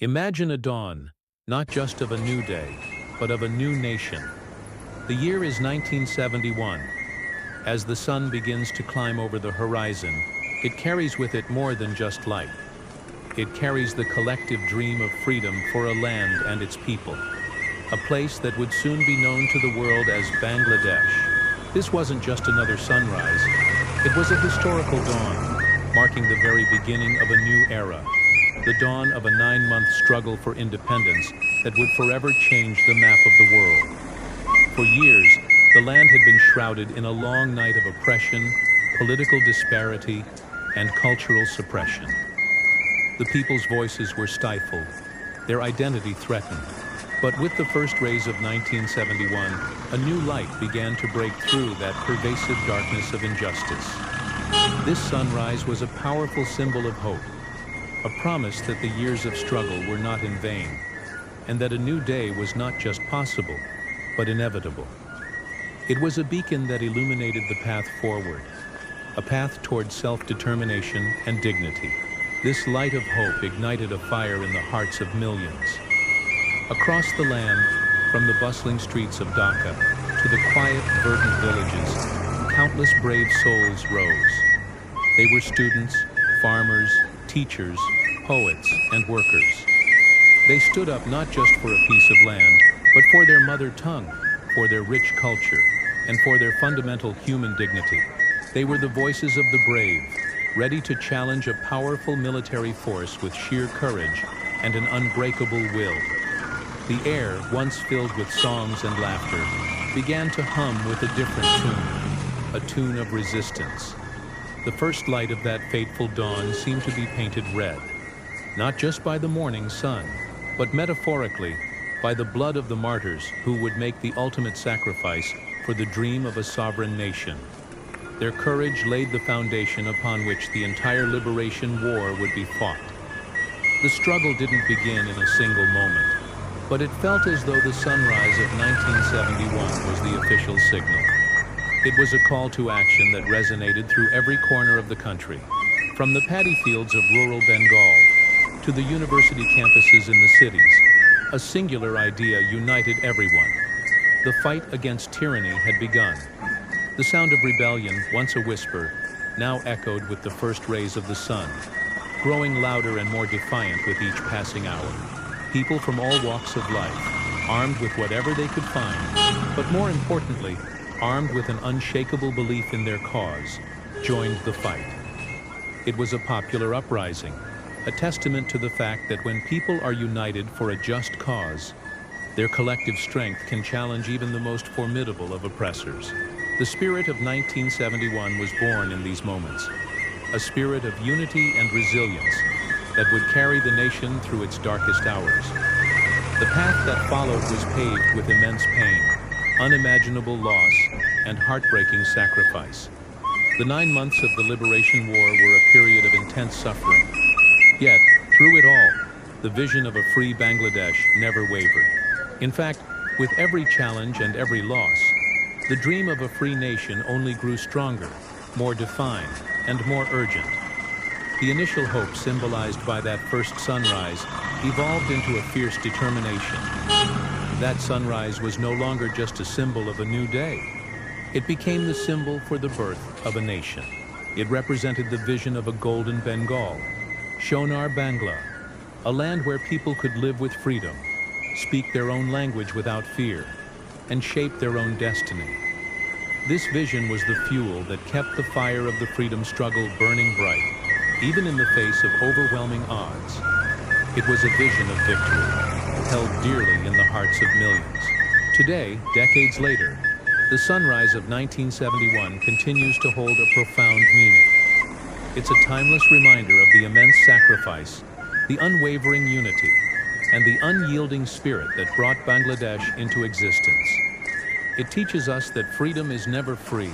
Imagine a dawn, not just of a new day, but of a new nation. The year is 1971. As the sun begins to climb over the horizon, it carries with it more than just light. It carries the collective dream of freedom for a land and its people, a place that would soon be known to the world as Bangladesh. This wasn't just another sunrise, it was a historical dawn, marking the very beginning of a new era, the dawn of a 9-month struggle for independence that would forever change the map of the world. For years, the land had been shrouded in a long night of oppression, political disparity, and cultural suppression. The people's voices were stifled, their identity threatened. But with the first rays of 1971, a new light began to break through that pervasive darkness of injustice. This sunrise was a powerful symbol of hope, a promise that the years of struggle were not in vain, and that a new day was not just possible, but inevitable. It was a beacon that illuminated the path forward, a path toward self-determination and dignity. This light of hope ignited a fire in the hearts of millions. Across the land, from the bustling streets of Dhaka to the quiet, verdant villages, countless brave souls rose. They were students, farmers, teachers, poets, and workers. They stood up not just for a piece of land, but for their mother tongue, for their rich culture, and for their fundamental human dignity. They were the voices of the brave, ready to challenge a powerful military force with sheer courage and an unbreakable will. The air, once filled with songs and laughter, began to hum with a different tune, a tune of resistance. The first light of that fateful dawn seemed to be painted red, not just by the morning sun, but metaphorically by the blood of the martyrs who would make the ultimate sacrifice for the dream of a sovereign nation. Their courage laid the foundation upon which the entire liberation war would be fought. The struggle didn't begin in a single moment, but it felt as though the sunrise of 1971 was the official signal. It was a call to action that resonated through every corner of the country, from the paddy fields of rural Bengal to the university campuses in the cities. A singular idea united everyone. The fight against tyranny had begun. The sound of rebellion, once a whisper, now echoed with the first rays of the sun, growing louder and more defiant with each passing hour. People from all walks of life, armed with whatever they could find, but more importantly, armed with an unshakable belief in their cause, joined the fight. It was a popular uprising, a testament to the fact that when people are united for a just cause, their collective strength can challenge even the most formidable of oppressors. The spirit of 1971 was born in these moments, a spirit of unity and resilience that would carry the nation through its darkest hours. The path that followed was paved with immense pain, unimaginable loss, and heartbreaking sacrifice. The 9 months of the Liberation War were a period of intense suffering. Yet, through it all, the vision of a free Bangladesh never wavered. In fact, with every challenge and every loss, the dream of a free nation only grew stronger, more defined, and more urgent. The initial hope symbolized by that first sunrise evolved into a fierce determination. That sunrise was no longer just a symbol of a new day. It became the symbol for the birth of a nation. It represented the vision of a golden Bengal, Sonar Bangla, a land where people could live with freedom, speak their own language without fear, and shape their own destiny. This vision was the fuel that kept the fire of the freedom struggle burning bright, even in the face of overwhelming odds. It was a vision of victory, held dearly in the hearts of millions. Today, decades later, the sunrise of 1971 continues to hold a profound meaning. It's a timeless reminder of the immense sacrifice, the unwavering unity, and the unyielding spirit that brought Bangladesh into existence. It teaches us that freedom is never free.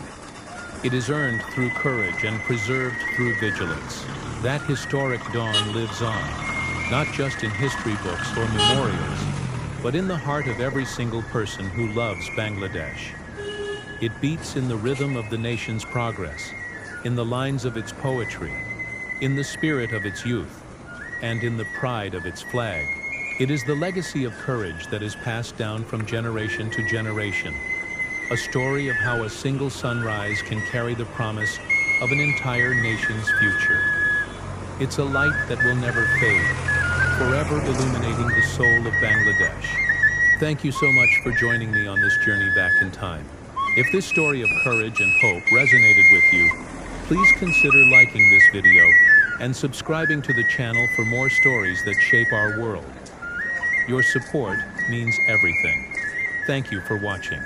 It is earned through courage and preserved through vigilance. That historic dawn lives on, not just in history books or memorials, but in the heart of every single person who loves Bangladesh. It beats in the rhythm of the nation's progress, in the lines of its poetry, in the spirit of its youth, and in the pride of its flag. It is the legacy of courage that is passed down from generation to generation, a story of how a single sunrise can carry the promise of an entire nation's future. It's a light that will never fade, forever illuminating the soul of Bangladesh. Thank you so much for joining me on this journey back in time. If this story of courage and hope resonated with you, please consider liking this video and subscribing to the channel for more stories that shape our world. Your support means everything. Thank you for watching.